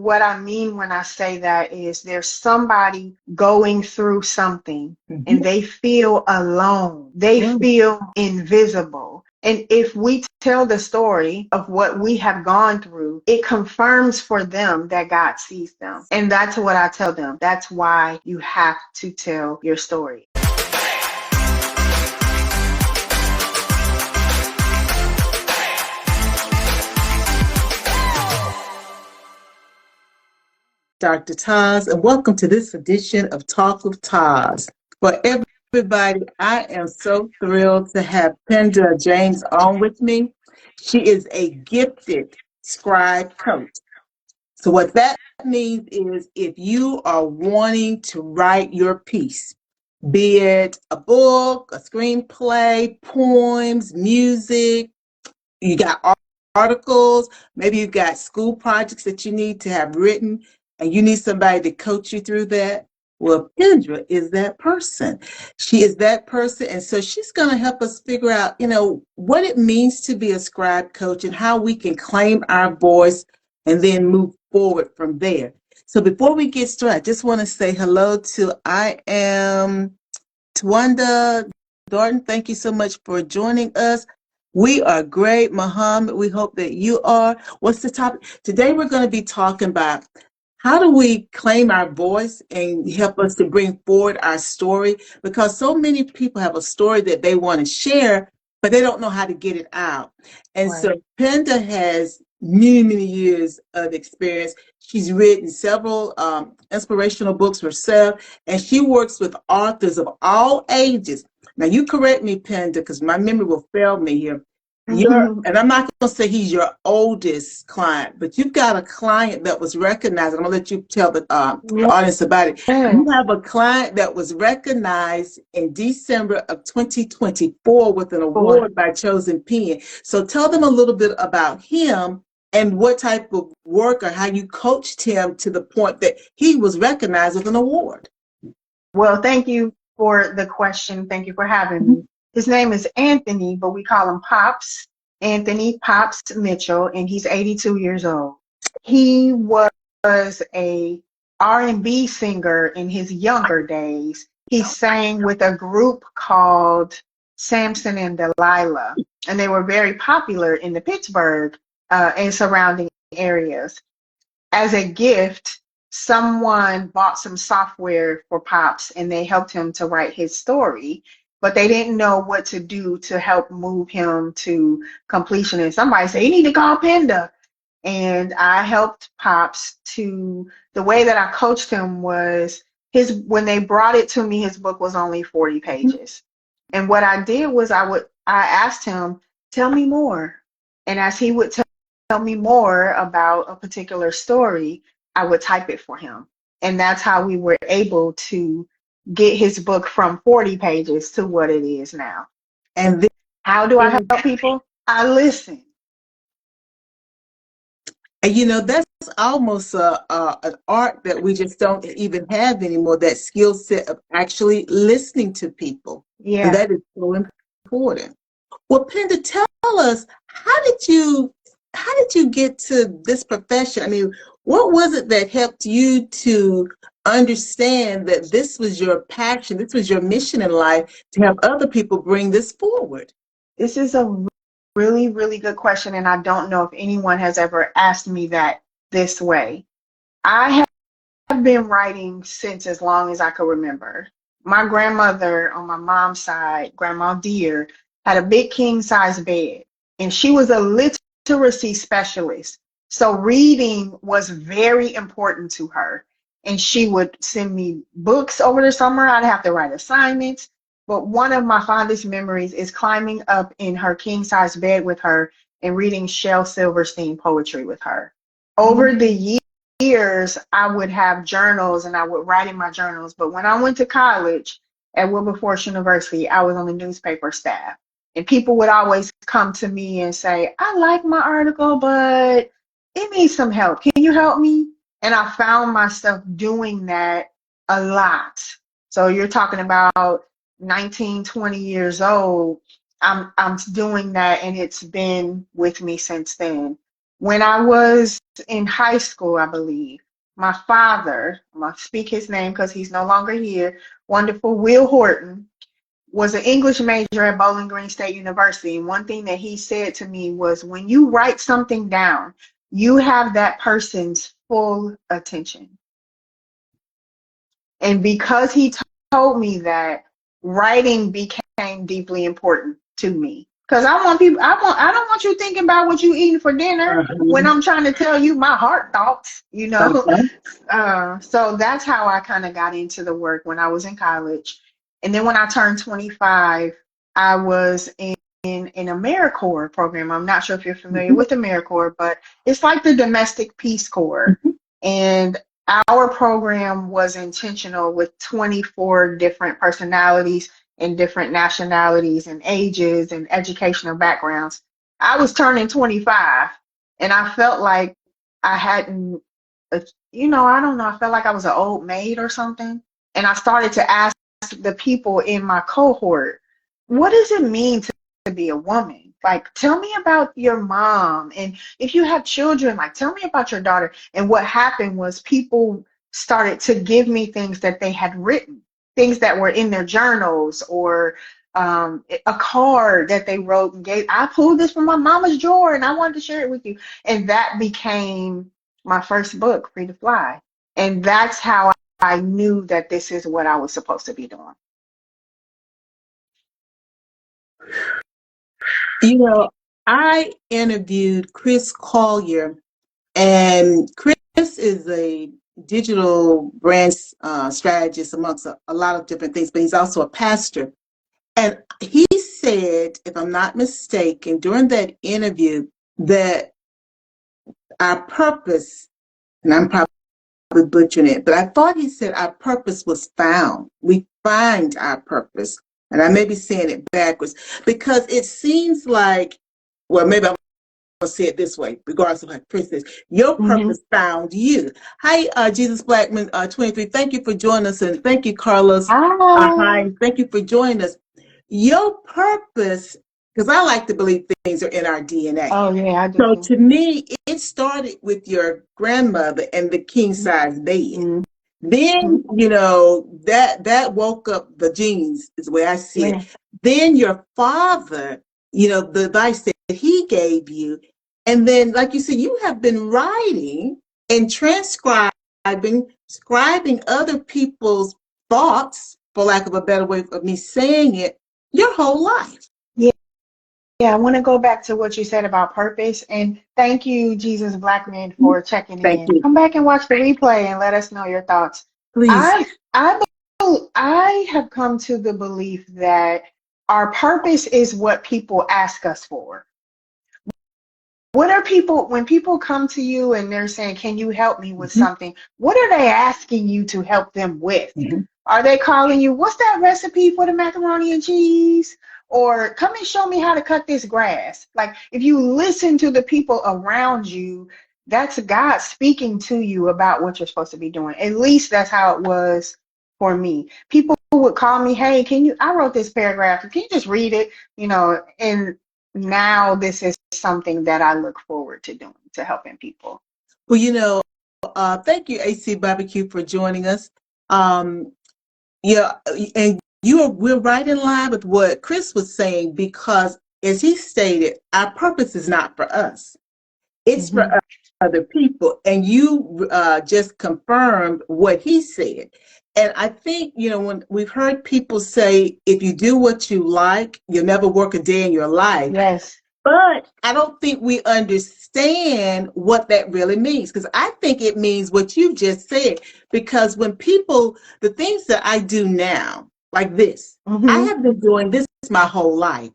what I mean when I say that is there's somebody going through something and they feel alone. They feel invisible. And if we tell the story of what we have gone through, it confirms for them that God sees them. And that's what I tell them. That's why you have to tell your story. Dr. TAS, and welcome to this edition of Talk with TAS. For everybody, I am so thrilled to have Penda James on with me. She is a gifted scribe coach. So what that means is if you are wanting to write your piece, be it a book, a screenplay, poems, music, you got articles, maybe you've got school projects that you need to have written, and you need somebody to coach you through that. Well, Penda is that person. She is that person. And so she's going to help us figure out, what it means to be a scribe coach and how we can claim our voice and then move forward from there. So before we get started, I just want to say hello to I am Twanda Darden. Thank you so much for joining us. We are great, Muhammad. We hope that you are. What's the topic? Today we're going to be talking about how do we claim our voice and help us to bring forward our story? Because so many people have a story that they want to share, but they don't know how to get it out. And so Penda has many, many years of experience. She's written several inspirational books herself, and she works with authors of all ages. Now, you correct me, Penda, because my memory will fail me here. And I'm not going to say he's your oldest client, but you've got a client that was recognized. I'm going to let you tell the audience about it. You have a client that was recognized in December of 2024 with an award by Chosen Pen. So tell them a little bit about him and what type of work or how you coached him to the point that he was recognized with an award. Well, thank you for the question. Thank you for having me. His name is Anthony, but we call him Pops. Anthony Pops Mitchell, and he's 82 years old. He was a R&B singer in his younger days. He sang with a group called Samson and Delilah, and they were very popular in the Pittsburgh and surrounding areas. As a gift, someone bought some software for Pops, and they helped him to write his story, but they didn't know what to do to help move him to completion. And somebody said, you need to call Penda. And I helped Pops the way that I coached him was when they brought it to me, his book was only 40 pages. And what I did was I asked him, tell me more. And as he would tell me more about a particular story, I would type it for him. And that's how we were able to get his book from 40 pages to what it is now. And then, how do I help people? I listen. And that's almost an art that we just don't even have anymore, that skill set of actually listening to people. Yeah. And that is so important. Well, Penda, tell us, how did you get to this profession? I mean, what was it that helped you to understand that this was your passion, this was your mission in life, to help other people bring this forward? This is a really, really good question, and I don't know if anyone has ever asked me that this way. I have been writing since as long as I could remember. My grandmother on my mom's side, Grandma Deere, had a big king-size bed, and she was a literacy specialist. So reading was very important to her. And she would send me books over the summer. I'd have to write assignments. But one of my fondest memories is climbing up in her king-size bed with her and reading Shel Silverstein poetry with her. Over the years, I would have journals and I would write in my journals. But when I went to college at Wilberforce University, I was on the newspaper staff. And people would always come to me and say, I like my article, but it needs some help. Can you help me? And I found myself doing that a lot. So you're talking about 19, 20 years old. I'm doing that, and it's been with me since then. When I was in high school, I believe, my father, I'm going to speak his name because he's no longer here, wonderful Will Horton, was an English major at Bowling Green State University. And one thing that he said to me was, when you write something down, you have that person's full attention. And because he told me that, writing became deeply important to me. Because I don't want you thinking about what you eating for dinner when I'm trying to tell you my heart thoughts, you know. So that's how I kind of got into the work when I was in college. And then when I turned 25, I was in an AmeriCorps program. I'm not sure if you're familiar with AmeriCorps, but it's like the Domestic Peace Corps. And our program was intentional with 24 different personalities and different nationalities and ages and educational backgrounds. I was turning 25 and I felt like I hadn't, I don't know, I felt like I was an old maid or something. And I started to ask the people in my cohort, what does it mean to be a woman? Like, tell me about your mom. And if you have children, like, tell me about your daughter. And what happened was people started to give me things that they had written, things that were in their journals, or a card that they wrote and gave. I pulled this from my mama's drawer and I wanted to share it with you. And that became my first book, Free to Fly. And that's how I knew that this is what I was supposed to be doing. You know, I interviewed Chris Collier, and Chris is a digital brand strategist amongst a lot of different things, but he's also a pastor. And he said, if I'm not mistaken, during that interview, that our purpose, and I'm probably butchering it, but I thought he said our purpose was found. We find our purpose. And I may be saying it backwards because it seems like, well, maybe I'm going to say it this way, regardless of how Chris says, your purpose found you. Hi, Jesus Blackman, 23. Thank you for joining us. And thank you, Carlos. Hi. Thank you for joining us. Your purpose, because I like to believe things are in our DNA. Oh, yeah, I do. So to me, it started with your grandmother and the king size bed. Then, that woke up the genes, is the way I see it. Then your father, the advice that he gave you. And then, like you said, you have been writing and scribing other people's thoughts, for lack of a better way of me saying it, your whole life. Yeah, I want to go back to what you said about purpose. And thank you, Jesus Blackman, for checking in. Thank you. Come back and watch the replay and let us know your thoughts. Please. I have come to the belief that our purpose is what people ask us for. When people come to you and they're saying, can you help me with something? What are they asking you to help them with? Are they calling you, what's that recipe for the macaroni and cheese? Or come and show me how to cut this grass. Like, if you listen to the people around you, that's God speaking to you about what you're supposed to be doing. At least that's how it was for me. People would call me, hey, I wrote this paragraph. Can you just read it? And now this is something that I look forward to doing, to helping people. Well, thank you, AC Barbecue, for joining us. And we're right in line with what Chris was saying, because as he stated, our purpose is not for us. It's for other people. And you just confirmed what he said. And I think, when we've heard people say, if you do what you like, you'll never work a day in your life. Yes. But I don't think we understand what that really means, because I think it means what you just said. Because when the things that I do now, like this, I have been doing this my whole life.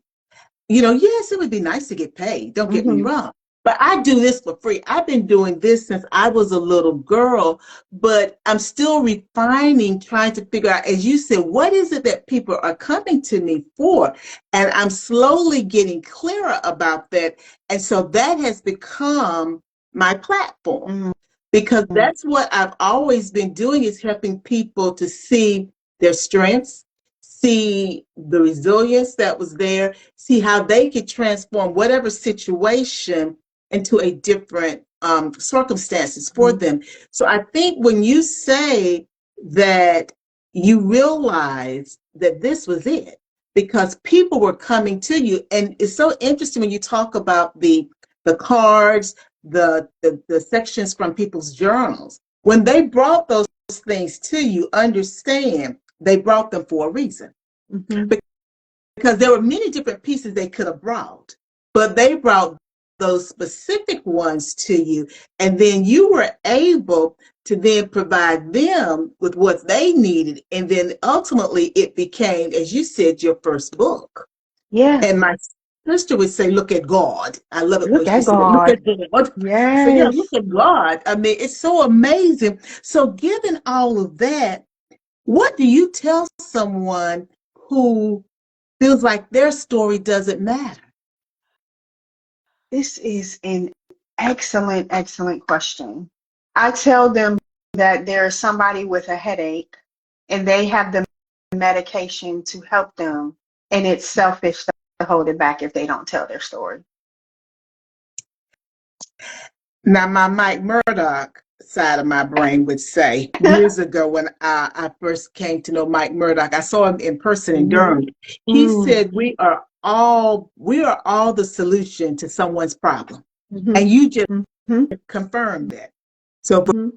Yes, it would be nice to get paid. Don't get me wrong. But I do this for free. I've been doing this since I was a little girl, but I'm still refining, trying to figure out, as you said, what is it that people are coming to me for? And I'm slowly getting clearer about that. And so that has become my platform, because that's what I've always been doing, is helping people to see their strengths, see the resilience that was there, see how they could transform whatever situation into a different circumstances for them. So I think when you say that you realize that this was it, because people were coming to you, and it's so interesting when you talk about the cards, the sections from people's journals. When they brought those things to you, understand they brought them for a reason. Mm-hmm. Because there were many different pieces they could have brought, but they brought those specific ones to you, and then you were able to then provide them with what they needed, and then ultimately it became, as you said, your first book. Yeah. And my sister would say, look at God. I love it when Look she at said, look God. at God. So yeah, look Yes. at God. I mean, it's so amazing. So given all of that, what do you tell someone who feels like their story doesn't matter? This is an excellent, excellent question. I tell them that there's somebody with a headache and they have the medication to help them, and it's selfish to hold it back if they don't tell their story. Now, my Mike Murdoch side of my brain would say, years ago when I first came to know Mike Murdoch, I saw him in person in Mm-hmm. Durham. He said, we are all the solution to someone's problem. Mm-hmm. And you just Mm-hmm. confirmed that. So for Mm-hmm.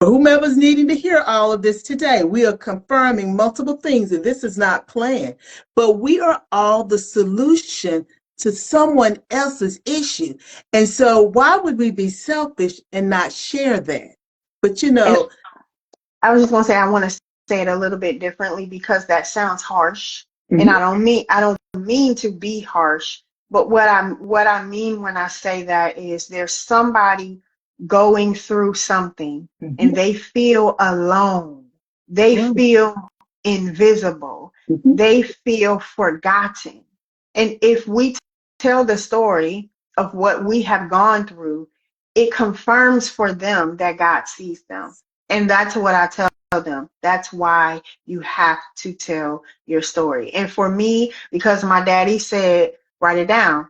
whomever's needing to hear all of this today, we are confirming multiple things, and this is not planned, but we are all the solution to someone else's issue. And so why would we be selfish and not share that? But And I was just gonna say I want to say it a little bit differently because that sounds harsh, and mhm, I don't mean to be harsh, but what I mean when I say that is there's somebody going through something and mhm, they feel alone. They right, feel invisible. mhm, They feel forgotten. And if we tell the story of what we have gone through, it confirms for them that God sees them. And that's what I tell them. That's why you have to tell your story. And for me, because my daddy said, write it down.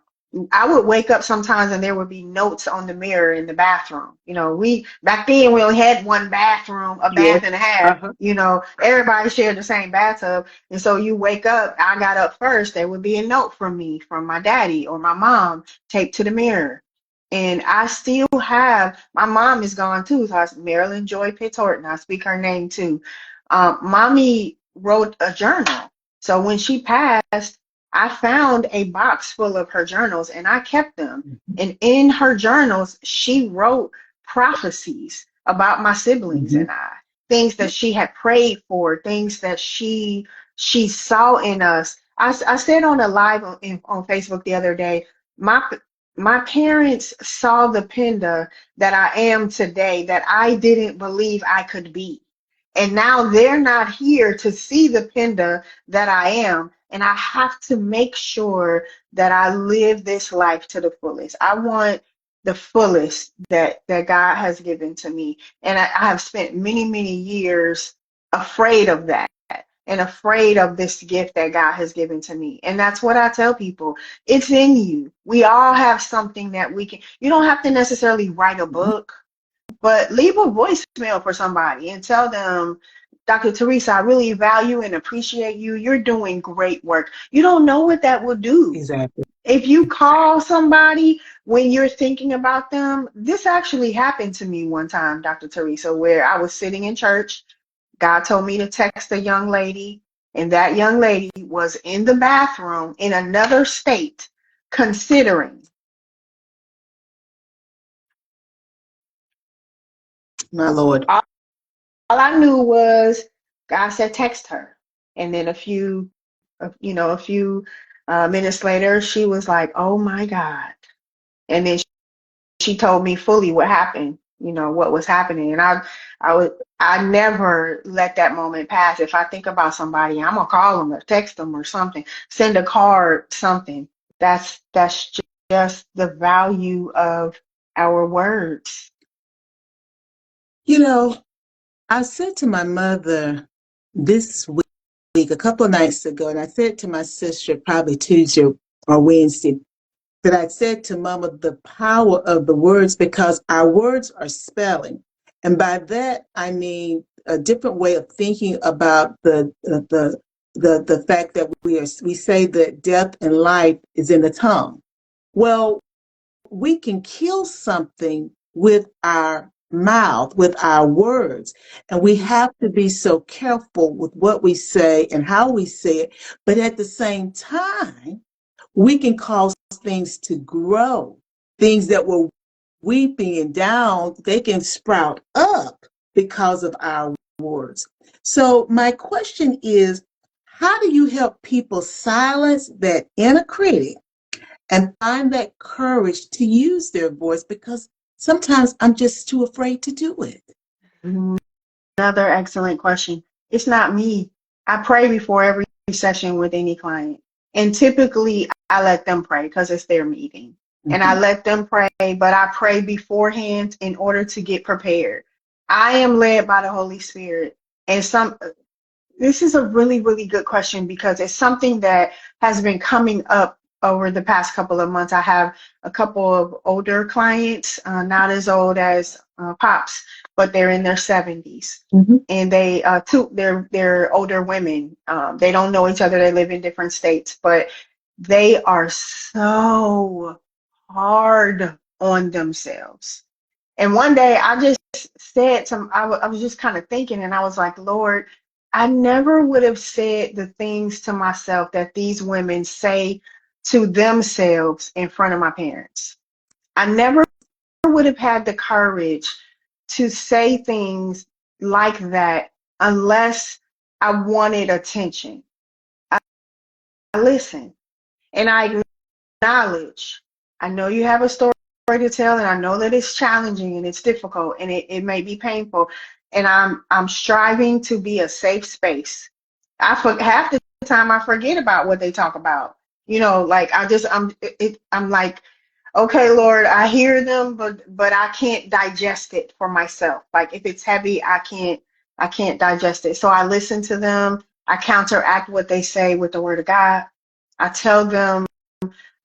I would wake up sometimes and there would be notes on the mirror in the bathroom. We back then we only had one bathroom, a yes, bath and a half. uh-huh, Everybody shared the same bathtub. And so you wake up, I got up first, there would be a note from me, from my daddy or my mom, taped to the mirror. And I still have, my mom is gone too. So it's Marilyn Joy Pitts Horton. I speak her name too. Mommy wrote a journal. So when she passed, I found a box full of her journals and I kept them. And in her journals, she wrote prophecies about my siblings mhm, and I, things that she had prayed for, things that she saw in us. I said on a live on Facebook the other day, my my parents saw the Penda that I am today that I didn't believe I could be. And now they're not here to see the Penda that I am. And I have to make sure that I live this life to the fullest. I want the fullest that God has given to me. And I have spent many, many years afraid of that and afraid of this gift that God has given to me. And that's what I tell people. It's in you. We all have something that we can. You don't have to necessarily write a mhm. book, but leave a voicemail for somebody and tell them, Dr. Teresa, I really value and appreciate you. You're doing great work. You don't know what that will do. Exactly. If you call somebody when you're thinking about them, this actually happened to me one time, Dr. Teresa, where I was sitting in church. God told me to text a young lady, and that young lady was in the bathroom in another state considering. My Lord. All I knew was God said text her. And then a few minutes later, she was like, "Oh my God!" And then she told me fully what happened, what was happening. And I never let that moment pass. If I think about somebody, I'm gonna call them or text them or something, send a card, something. That's just the value of our words. You know, I said to my mother this week, a couple of nights ago, and I said to my sister probably Tuesday or Wednesday, that I said to Mama, the power of the words, because our words are spelling. And by that, I mean a different way of thinking about the fact that we say that death and life is in the tongue. Well, we can kill something with our mouth, with our words. And we have to be so careful with what we say and how we say it. But at the same time, we can cause things to grow. Things that were weeping and down, they can sprout up because of our words. So my question is, how do you help people silence that inner critic and find that courage to use their voice? Because sometimes I'm just too afraid to do it. Another excellent question. It's not me. I pray before every session with any client. And typically I let them pray because it's their meeting. And I let them pray, but I pray beforehand in order to get prepared. I am led by the Holy Spirit. And this is a really, really good question because it's something that has been coming up over the past couple of months. I have a couple of older clients, not as old as Pops, but they're in their 70s. And they're older women. They don't know each other. They live in different states, but they are so hard on themselves. And one day I just said I was just kind of thinking, and I was like, Lord, I never would have said the things to myself that these women say to themselves in front of my parents. I never would have had the courage to say things like that unless I wanted attention. I listen and I acknowledge. I know you have a story to tell, and I know that it's challenging and it's difficult and it may be painful. And I'm striving to be a safe space. Half the time I forget about what they talk about. Like I'm like, okay, Lord, I hear them, but I can't digest it for myself. Like if it's heavy, I can't digest it. So I listen to them. I counteract what they say with the word of God. I tell them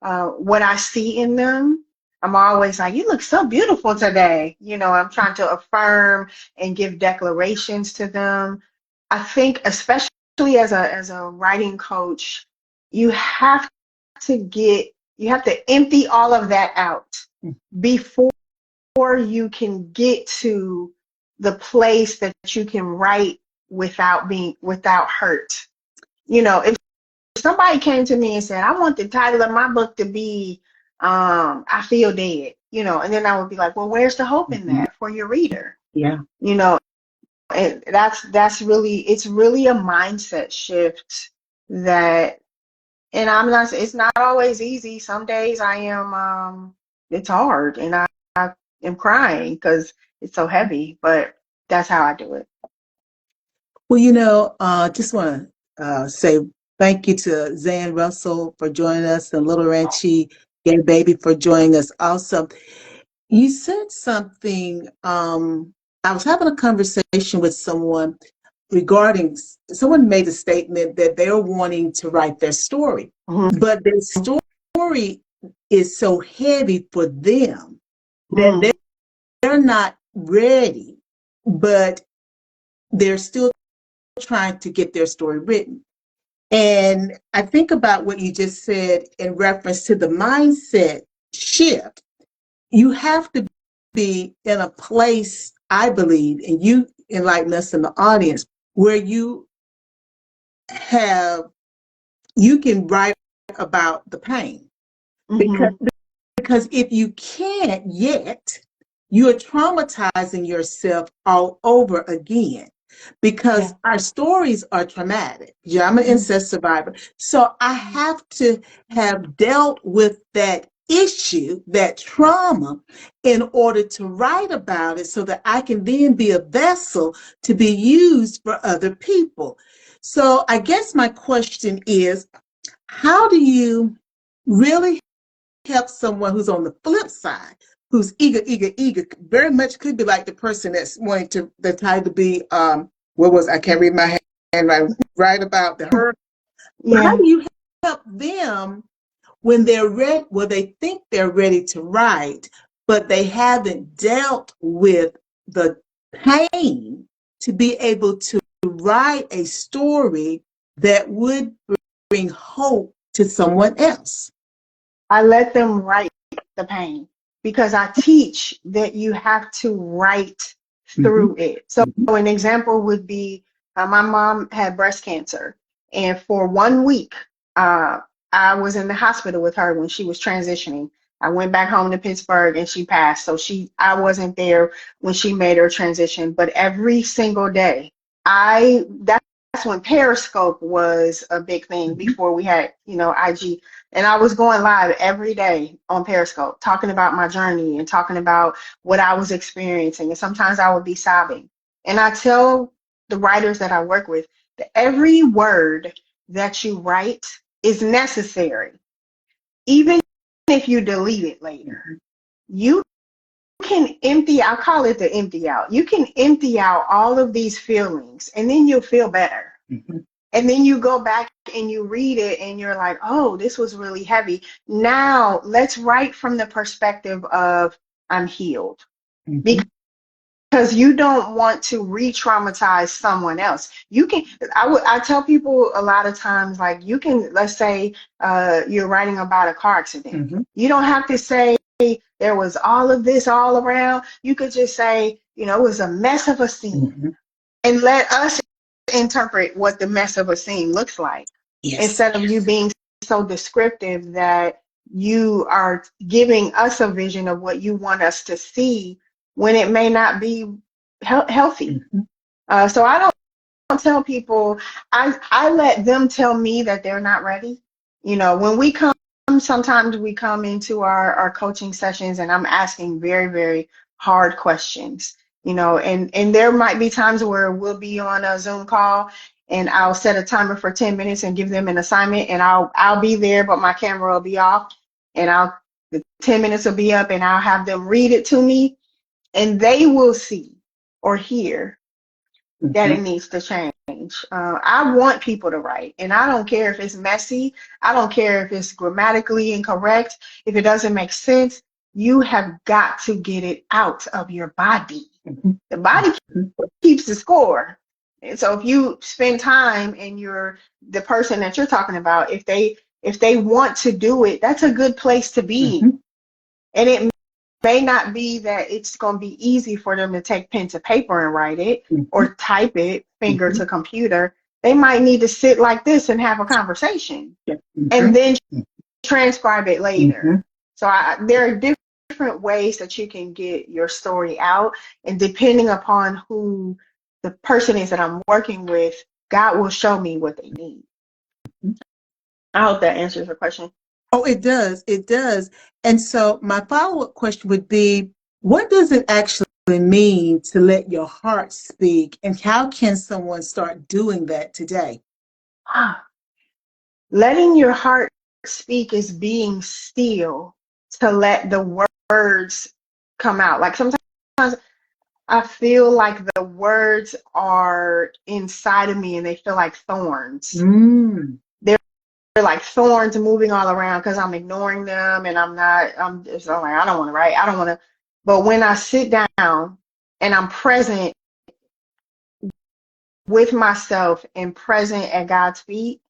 what I see in them. I'm always like, you look so beautiful today. I'm trying to affirm and give declarations to them. I think especially as a writing coach, you have you have to empty all of that out before you can get to the place that you can write without hurt. If somebody came to me and said, I want the title of my book to be I Feel Dead, and then I would be like, well, where's the hope in that for your reader? Yeah. And it's really a mindset shift and it's not always easy. Some days I am, it's hard and I am crying because it's so heavy, but that's how I do it. Well, just want to say thank you to Zan Russell for joining us and Little Ranchi Gay Baby for joining us also. You said something, I was having a conversation with someone someone made a statement that they're wanting to write their story, but their story is so heavy for them that they're not ready, but they're still trying to get their story written. And I think about what you just said in reference to the mindset shift. You have to be in a place, I believe, and you enlighten us in the audience, where you can write about the pain. Because if you can't yet, you're traumatizing yourself all over again. Because our stories are traumatic. Yeah, I'm an incest survivor. So I have to have dealt with that issue, that trauma, in order to write about it so that I can then be a vessel to be used for other people. So I guess my question is, how do you really help someone who's on the flip side, who's eager, very much could be like the person that's wanting to, the title to be, I can't read my handwriting, right about the hurt. Yeah. How do you help them when they're ready, well, they think they're ready to write, but they haven't dealt with the pain to be able to write a story that would bring hope to someone else. I let them write the pain because I teach that you have to write through it. So an example would be my mom had breast cancer, and for 1 week, I was in the hospital with her when she was transitioning. I went back home to Pittsburgh and she passed. So I wasn't there when she made her transition, but every single day, that's when Periscope was a big thing before we had, IG. And I was going live every day on Periscope, talking about my journey and talking about what I was experiencing. And sometimes I would be sobbing. And I tell the writers that I work with that every word that you write is necessary. Even if you delete it later, you can I'll call it the empty out. You can empty out all of these feelings and then you'll feel better. And then you go back and you read it and you're like, oh, this was really heavy. Now let's write from the perspective of I'm healed. Because you don't want to re-traumatize someone else. I tell people a lot of times, like, let's say you're writing about a car accident. You don't have to say there was all of this all around. You could just say, it was a mess of a scene. And let us interpret what the mess of a scene looks like. Yes. Instead of you being so descriptive that you are giving us a vision of what you want us to see when it may not be healthy. So I don't tell people, I let them tell me that they're not ready. When we come, sometimes we come into our coaching sessions and I'm asking very, very hard questions. And there might be times where we'll be on a Zoom call and I'll set a timer for 10 minutes and give them an assignment and I'll be there, but my camera will be off and the 10 minutes will be up and I'll have them read it to me and they will see or hear that it needs to change. I want people to write, and I don't care if it's messy. I don't care if it's grammatically incorrect. If it doesn't make sense, you have got to get it out of your body. The body keeps the score. And so if you spend time and the person that you're talking about, if they want to do it, that's a good place to be. And it may not be that it's going to be easy for them to take pen to paper and write it or type it finger to computer. They might need to sit like this and have a conversation and then transcribe it later. So there are different ways that you can get your story out, and depending upon who the person is that I'm working with, God will show me what they need. I hope that answers your question. Oh, it does. It does. And so my follow-up question would be, what does it actually mean to let your heart speak, and how can someone start doing that today? Letting your heart speak is being still to let the words come out. Like sometimes I feel like the words are inside of me and they feel like thorns. They're like thorns moving all around because I'm ignoring them and I'm just like, I don't want to write. I don't want to. But when I sit down and I'm present with myself and present at God's feet,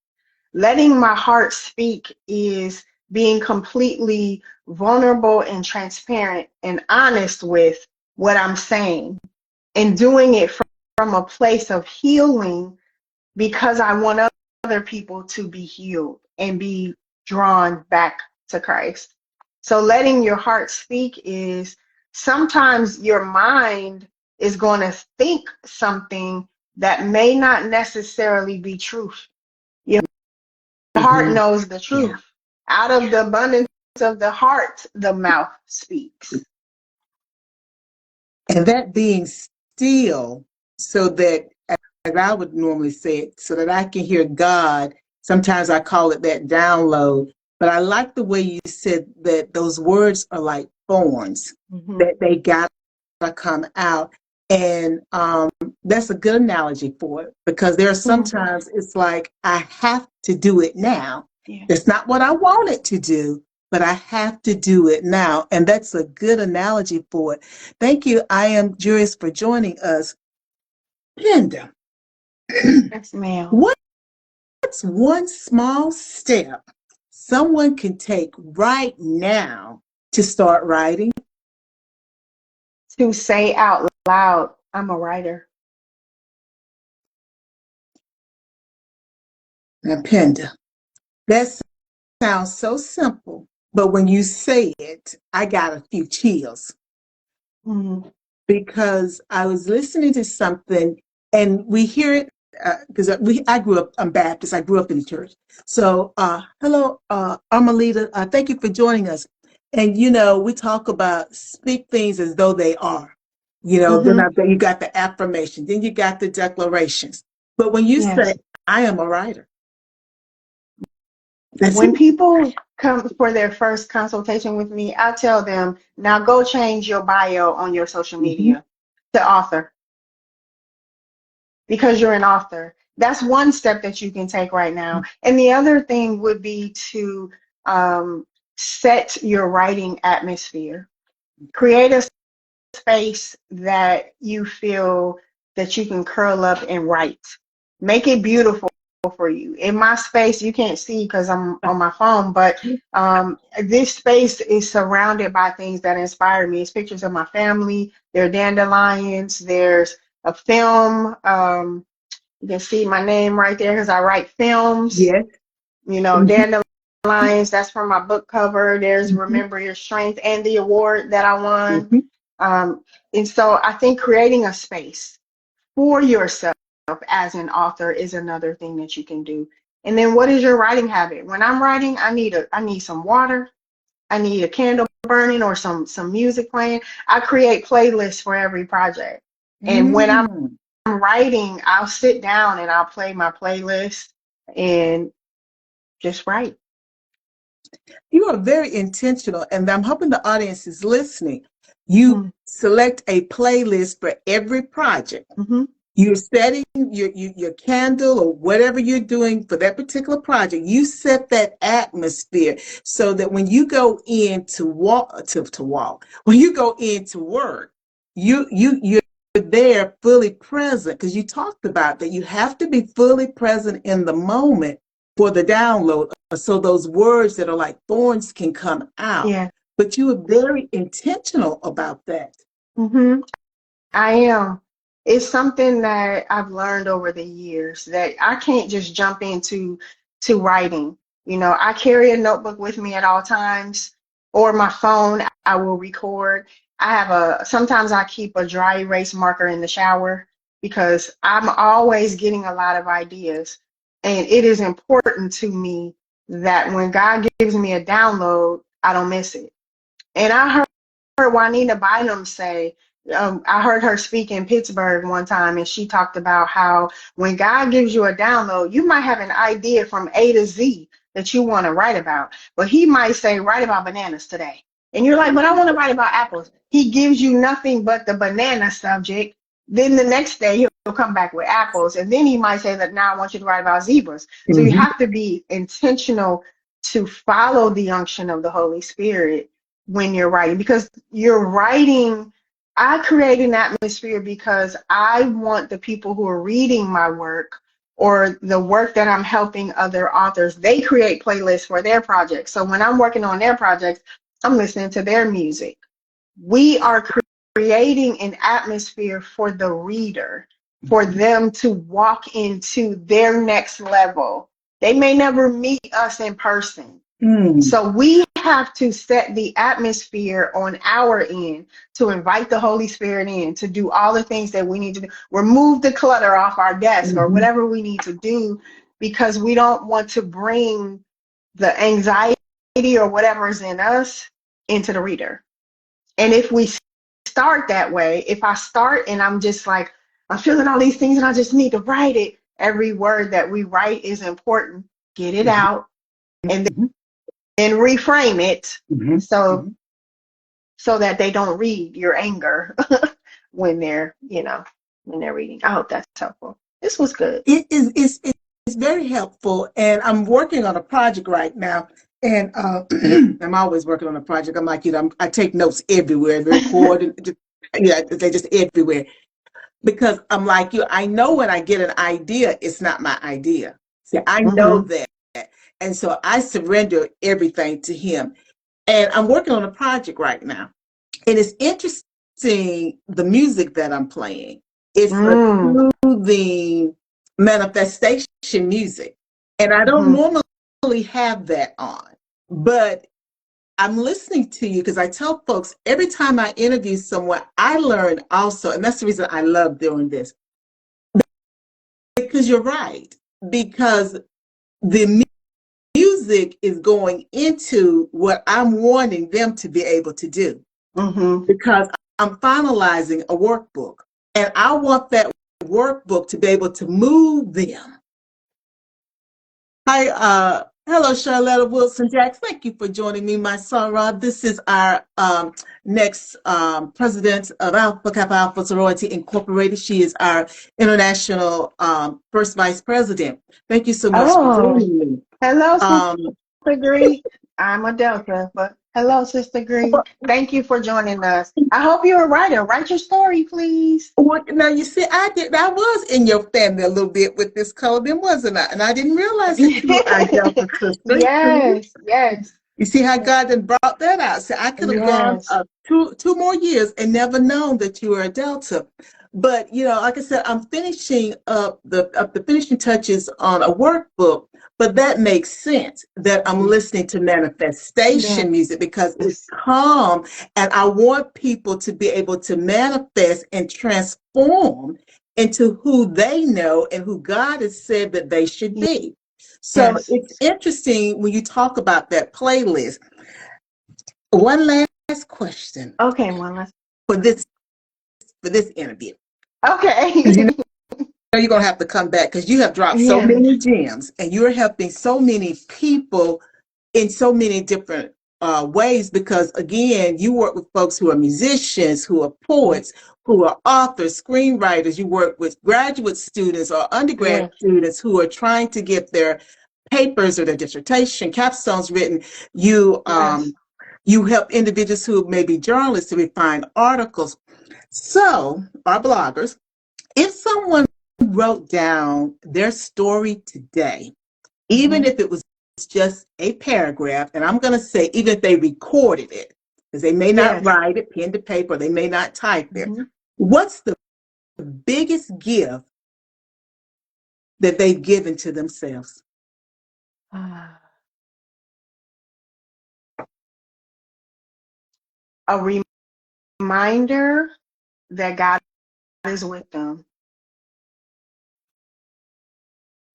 letting my heart speak is being completely vulnerable and transparent and honest with what I'm saying and doing it from a place of healing because I want other people to be healed and be drawn back to Christ. So letting your heart speak is sometimes your mind is going to think something that may not necessarily be truth. Your heart knows the truth. Out of the abundance of the heart, the mouth speaks. And that being still, so that, as I would normally say it, so that I can hear God. Sometimes I call it that download. But I like the way you said that those words are like thorns, that they gotta come out. And that's a good analogy for it, because there are sometimes it's like I have to do it now. Yeah. It's not what I wanted to do, but I have to do it now. And that's a good analogy for it. Thank you. I am Julius for joining us. Penda, Yes, ma'am. what's one small step someone can take right now to start writing? To say out loud, I'm a writer. Now, Penda, that sounds so simple, but when you say it, I got a few chills Mm-hmm. because I was listening to something and we hear it because I grew up, I'm Baptist, I grew up in the church. So, hello, Armalita, thank you for joining us. And, you know, we talk about speak things as though they are. You know, then Mm-hmm. after you got the affirmation, then you got the declarations. But when you say, Yes. I am a writer, that's it. When people come for their first consultation with me, I tell them, now go change your bio on your social Mm-hmm. media to author, because you're an author. That's one step that you can take right now. And the other thing would be to um, set your writing atmosphere. Create a space that you feel that you can curl up and write. Make it beautiful for you. In my space, you can't see because I'm on my phone, but this space is surrounded by things that inspire me. It's pictures of my family. There are dandelions. There's a film. You can see my name right there because I write films. Yes. You know, Mm-hmm. dandelions. That's from my book cover. There's Mm-hmm. Remember Your Strength and the award that I won. Mm-hmm. And so I think creating a space for yourself as an author is another thing that you can do. And then what is your writing habit? When I'm writing, I need some water, I need a candle burning or some music playing. I create playlists for every project. And when I'm Mm. writing, I'll sit down and I'll play my playlist and just write. You are very intentional, and I'm hoping the audience is listening. You Mm-hmm. select a playlist for every project. You're setting your candle or whatever you're doing for that particular project. You set that atmosphere so that when you go in to walk, when you go into work, you're there fully present because you talked about that. You have to be fully present in the moment for the download, so those words that are like thorns can come out. Yeah. But you are very intentional about that. Mm-hmm. I am. It's something that I've learned over the years that I can't just jump into to writing. You know, I carry a notebook with me at all times, or my phone. I will record. I have sometimes I keep a dry erase marker in the shower because I'm always getting a lot of ideas. And it is important to me that when God gives me a download, I don't miss it. And I heard Juanita Bynum say, I heard her speak in Pittsburgh one time, and she talked about how when God gives you a download, you might have an idea from A to Z that you want to write about, but he might say, write about bananas today. And you're like, but I want to write about apples. He gives you nothing but the banana subject. Then the next day he'll come back with apples. And then he might say that now I want you to write about zebras. So you Mm-hmm. have to be intentional to follow the unction of the Holy Spirit when you're writing, because you're writing. I create an atmosphere because I want the people who are reading my work or the work that I'm helping other authors, they create playlists for their projects. So when I'm working on their projects, I'm listening to their music. We are creating an atmosphere for the reader, for them to walk into their next level. They may never meet us in person, Mm. so we have to set the atmosphere on our end to invite the Holy Spirit in, to do all the things that we need to do, remove the clutter off our desk or Mm-hmm. whatever we need to do, because we don't want to bring the anxiety or whatever is in us into the reader. And if we start that way, if I start and I'm just like, I'm feeling all these things and I just need to write it, every word that we write is important. Get it Mm-hmm. out and then reframe it Mm-hmm. so that they don't read your anger when they're, when they're reading. I hope that's helpful. This was good. It is. very helpful. And I'm working on a project right now. And I'm always working on a project. I'm like, I take notes everywhere, record, and they're just everywhere. Because I'm like you, I know when I get an idea, it's not my idea. See, I know Mm-hmm. that. And so I surrender everything to him. And I'm working on a project right now. And it's interesting the music that I'm playing. It's a Mm. soothing manifestation music. And I don't Mm-hmm. normally have that on. But I'm listening to you because I tell folks every time I interview someone, I learn also. And that's the reason I love doing this. Because you're right. Because the music is going into what I'm wanting them to be able to do. Mm-hmm. Because I'm finalizing a workbook and I want that workbook to be able to move them. Hi, hello, Charlotta Wilson Jacks. Thank you for joining me, my son Rob. This is our next president of Alpha Kappa Alpha Sorority Incorporated. She is our international first vice president. Thank you so much for Oh, joining me. hello, Um, Sister Greek. I'm a Delta, but hello, Sister Greek. Thank you for joining us. I hope you're a writer. Write your story, please. Now you see, I was in your family a little bit with this coloring, wasn't I? And I didn't realize that you were our Delta sister. Yes, yes, You see how God then brought that out. So I could have gone yes, two more years and never known that you were a Delta. But like I said, I'm finishing up the finishing touches on a workbook. But that makes sense that I'm listening to manifestation music because it's yes, calm, and I want people to be able to manifest and transform into who they know and who God has said that they should be. So yes. it's interesting when you talk about that playlist. One last question Okay, one last. for this interview. Okay. Because you're gonna have to come back because you have dropped so Yes, many gems and you're helping so many people in so many different ways. Because again, you work with folks who are musicians, who are poets, who are authors, screenwriters. You work with graduate students or undergrad yes, students who are trying to get their papers or their dissertation capstones written. You yes. you help individuals who may be journalists to refine articles. So, our bloggers, if someone wrote down their story today, even Mhm. if it was just a paragraph, and I'm going to say even if they recorded it, because they may not Yes. write it pen to paper, they may not type it, Mhm. what's the biggest gift that they've given to themselves? A reminder that God is with them.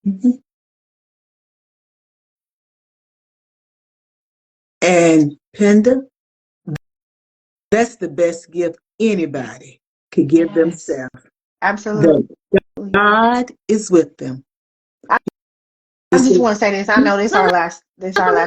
Mhm. And Penda, that's the best gift anybody could give Yes, themselves. absolutely. That God is with them. I This just is, want to say this. I know this our last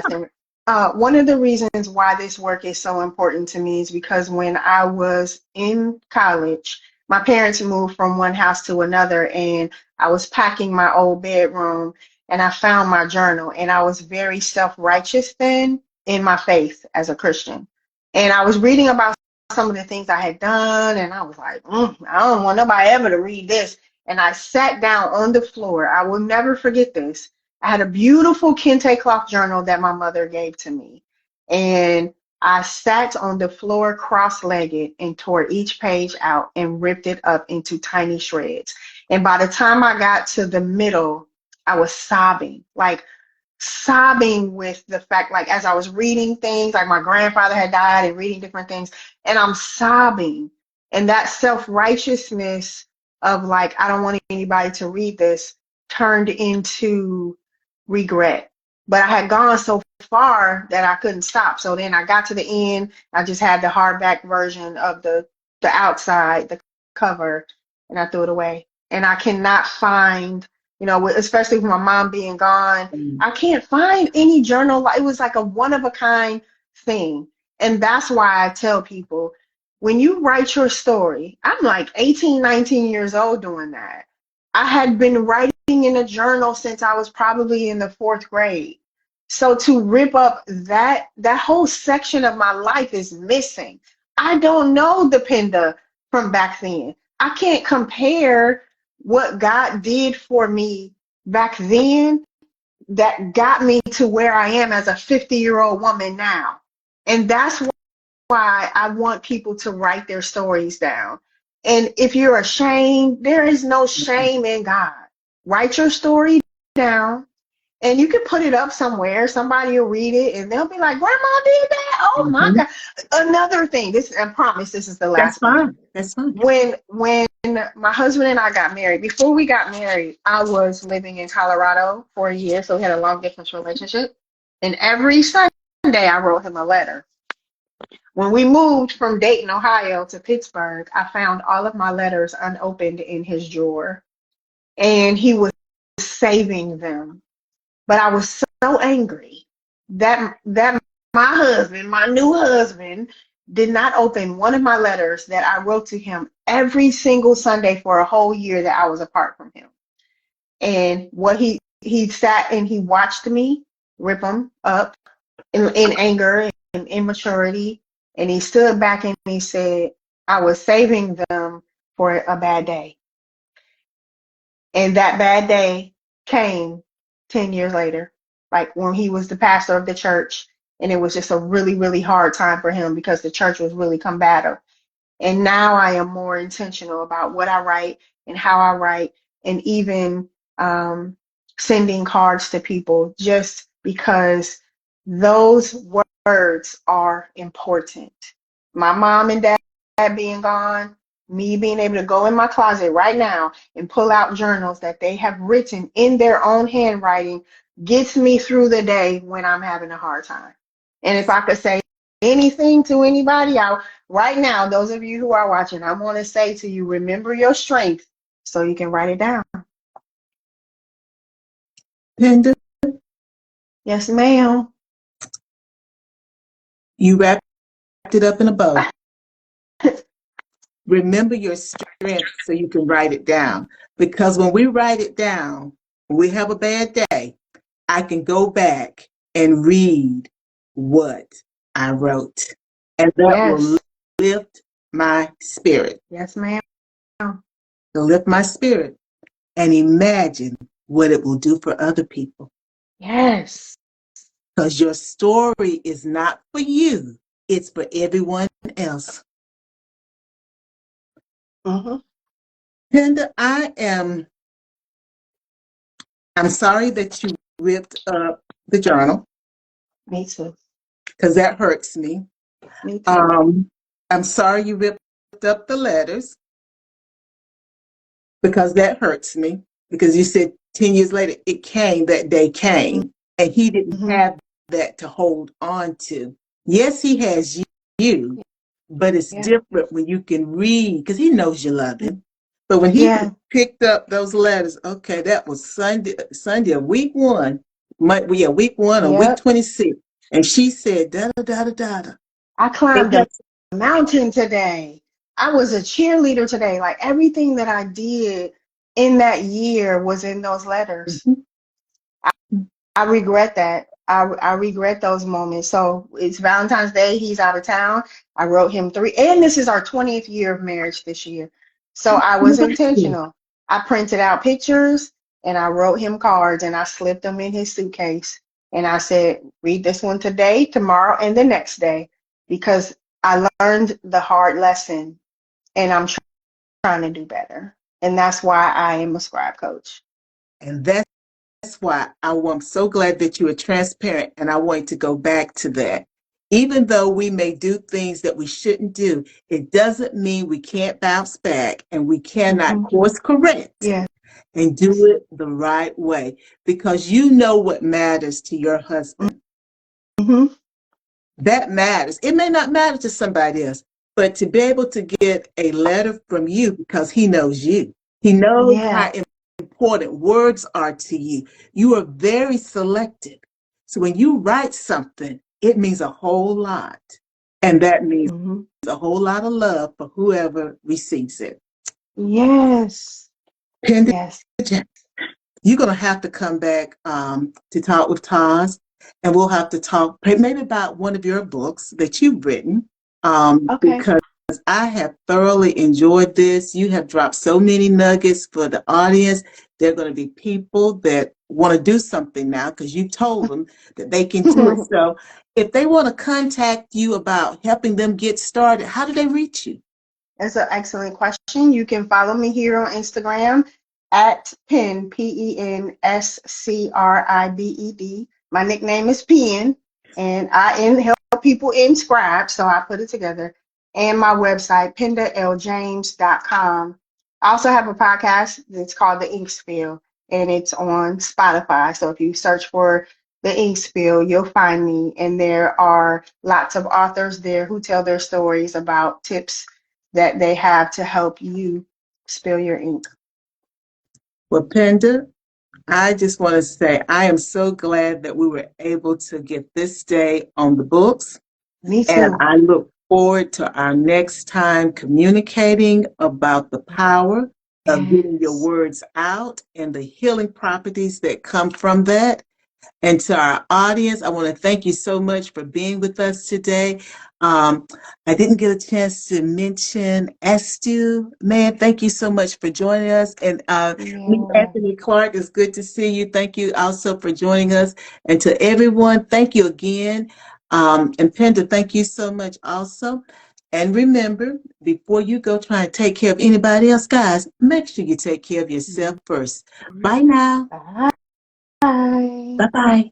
thing. One of the reasons why this work is so important to me is because when I was in college, my parents moved from one house to another, and I was packing my old bedroom, and I found my journal, and I was very self-righteous then in my faith as a Christian, and I was reading about some of the things I had done, and I was like, I don't want nobody ever to read this, and I sat down on the floor. I will never forget this. I had a beautiful kente cloth journal that my mother gave to me. And I sat on the floor cross-legged and tore each page out and ripped it up into tiny shreds. And by the time I got to the middle, I was sobbing, like sobbing with the fact, like as I was reading things, like my grandfather had died and reading different things, and I'm sobbing. And that self-righteousness of like, I don't want anybody to read this turned into regret. But I had gone so far that I couldn't stop. So then I got to the end. I just had the hardback version of the outside, the cover, and I threw it away. And I cannot find, especially with my mom being gone, I can't find any journal. It was like a one of a kind thing. And that's why I tell people when you write your story, I'm like 18, 19 years old doing that. I had been writing in a journal since I was probably in the fourth grade. So to rip up that whole section of my life is missing. I don't know the Penda from back then. I can't compare what God did for me back then that got me to where I am as a 50-year-old woman now. And that's why I want people to write their stories down. And if you're ashamed, there is no shame in God. Write your story down and you can put it up somewhere. Somebody will read it and they'll be like, Grandma did that. Oh my Mhm. God. Another thing, this I promise this is the That's last one. fine. That's fine. When my husband and I got married, before we got married, I was living in Colorado for a year, so we had a long distance relationship. And every Sunday I wrote him a letter. When we moved from Dayton, Ohio to Pittsburgh, I found all of my letters unopened in his drawer, and he was saving them. But I was so angry that my husband, my new husband, did not open one of my letters that I wrote to him every single Sunday for a whole year that I was apart from him. And what he sat and he watched me rip them up in anger and immaturity. And he stood back and he said, I was saving them for a bad day. And that bad day came 10 years later, like when he was the pastor of the church. And it was just a really, really hard time for him because the church was really combative. And now I am more intentional about what I write and how I write, and even sending cards to people just because those words are important. My mom and dad being gone, me being able to go in my closet right now and pull out journals that they have written in their own handwriting gets me through the day when I'm having a hard time. And if I could say anything to anybody, right now, those of you who are watching, I want to say to you, remember your strength so you can write it down. Penda, Yes, ma'am. you wrapped it up in a bow. Remember your strength so you can write it down. Because when we write it down, when we have a bad day, I can go back and read what I wrote. And that will Yes. lift my spirit. Yes, ma'am. It'll lift my spirit and imagine what it will do for other people. Yes. Because your story is not for you, it's for everyone else. Mm-hmm. Penda, I'm sorry that you ripped up the journal Me too. because that hurts me. Me too. I'm sorry you ripped up the letters because that hurts me. Because you said 10 years later, that day came, and he didn't Mm-hmm. have that to hold on to. Yes, he has you, but it's Yeah. different when you can read because he knows you love him. But when he Yeah. picked up those letters, okay, that was Sunday of week one, week one or week Yep. 26. And she said, da da da da da da. I It climbed a has, mountain today. I was a cheerleader today. Like everything that I did in that year was in those letters. Mhm. I regret that. I regret those moments. So it's Valentine's Day. He's out of town. I wrote him three, and this is our 20th year of marriage this year. So I was intentional. I printed out pictures and I wrote him cards and I slipped them in his suitcase. And I said, read this one today, tomorrow, and the next day because I learned the hard lesson and I'm trying to do better. And that's why I am a scribe coach. And that's why I'm so glad that you are transparent, and I want to go back to that. Even though we may do things that we shouldn't do, it doesn't mean we can't bounce back and we cannot Mm-hmm. course correct Yes. and do it the right way because you know what matters to your husband. Mm-hmm. That matters. It may not matter to somebody else, but to be able to get a letter from you because he knows you, he knows Yeah. how important words are to you. You are very selective. So when you write something, it means a whole lot. And that means Mm-hmm. a whole lot of love for whoever receives it. Yes. Penda, Yes. you're going to have to come back to talk with Taz, and we'll have to talk maybe about one of your books that you've written, Okay. because I have thoroughly enjoyed this. You have dropped so many nuggets for the audience. There are going to be people that want to do something now because you told them that they can do it. So if they want to contact you about helping them get started, how do they reach you? That's an excellent question. You can follow me here on Instagram at Pen, PENSCRIBED. My nickname is Pen, and help people inscribe, so I put it together. And my website, pendaljames.com. I also have a podcast that's called The Ink Spill, and it's on Spotify. So if you search for The Ink Spill, you'll find me. And there are lots of authors there who tell their stories about tips that they have to help you spill your ink. Well, Penda, I just want to say I am so glad that we were able to get this day on the books. Me And too. I look forward to our next time communicating about the power of getting your Yes. words out and the healing properties that come from that. And to our audience, I want to thank you so much for being with us today. Um, I didn't get a chance to mention Estu. Man, thank you so much for joining us. And Yeah. Anthony Clark, it's good to see you. Thank you also for joining us. And to everyone, thank you again. And Penda, thank you so much also. And remember, before you go try and take care of anybody else, guys, make sure you take care of yourself first. Bye now. Bye. Bye-bye.